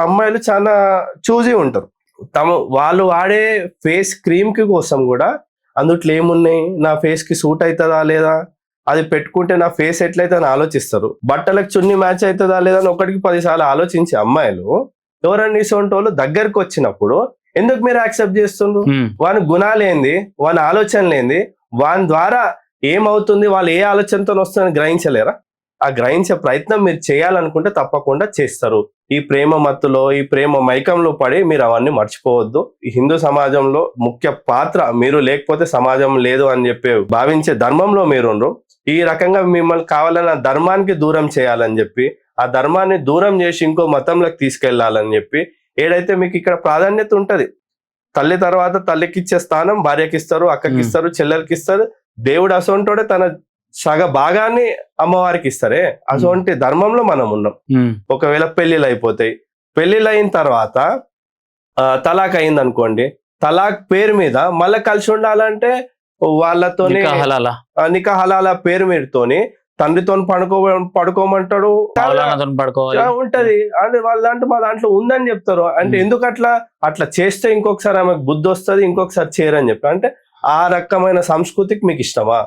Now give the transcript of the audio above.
అమ్మాయిలు చాలా చూజీ ఉంటారు. వాళ్ళు వాడే ఫేస్ క్రీమ్ కి కోసం కూడా అందుట్లో ఏమున్నాయి, నా ఫేస్ కి సూట్ అవుతుందా లేదా, అది పెట్టుకుంటే నా ఫేస్ ఎట్లయితే అని ఆలోచిస్తారు. బట్టలకు చున్నీ మ్యాచ్ అవుతుందా లేదా అని 1కి 10 సార్లు ఆలోచించే అమ్మాయిలు ఎవరన్నా ఇటువంటి వాళ్ళు దగ్గరకు వచ్చినప్పుడు ఎందుకు మీరు యాక్సెప్ట్ చేస్తుండ్రు? వాని గుణాలేంది, వాని ఆలోచనలేంది, వాని ద్వారా ఏమవుతుంది, వాళ్ళు ఏ ఆలోచనతో వస్తుందని గ్రహించలేరా? ఆ గ్రహించే ప్రయత్నం మీరు చేయాలనుకుంటే తప్పకుండా చేస్తారు. ఈ ప్రేమ మత్తులో, ఈ ప్రేమ మైకంలో పడి మీరు అవన్నీ మర్చిపోవద్దు. ఈ హిందూ సమాజంలో ముఖ్య పాత్ర మీరు లేకపోతే సమాజం లేదు అని చెప్పి భావించే ధర్మంలో మీరుండ్రు. ఈ రకంగా మిమ్మల్ని కావాలన్న ధర్మానికి దూరం చేయాలని చెప్పి, ఆ ధర్మాన్ని దూరం చేసి ఇంకో మతంలోకి తీసుకెళ్లాలని చెప్పి, ఏదైతే మీకు ఇక్కడ ప్రాధాన్యత ఉంటది, తల్లి తర్వాత తల్లికి ఇచ్చే స్థానం భార్యకి ఇస్తారు, అక్కకి ఇస్తారు, చెల్లెలకి ఇస్తారు. దేవుడు అసొంటోడే తన సగ భాగాన్ని అమ్మవారికి ఇస్తారే, అటువంటి ధర్మంలో మనం ఉన్నాం. ఒకవేళ పెళ్లిళ్ళు అయిపోతాయి, పెళ్లిళ్ళు అయిన తర్వాత తలాక్ అయింది అనుకోండి, తలాక్ పేరు మీద మళ్ళీ కలిసి ఉండాలంటే వాళ్ళతోని నికా హలాలా పేరు మీదతోని తండ్రితో పడుకోమంటాడు, ఉంటది. అంటే వాళ్ళ దాంట్లో మా దాంట్లో ఉందని చెప్తారు. అంటే ఎందుకు అట్లా చేస్తే ఇంకొకసారి ఆమెకు బుద్ధి వస్తుంది, ఇంకొకసారి చేయరని చెప్పి. అంటే ఆ రకమైన సంస్కృతికి మీకు ఇష్టమా?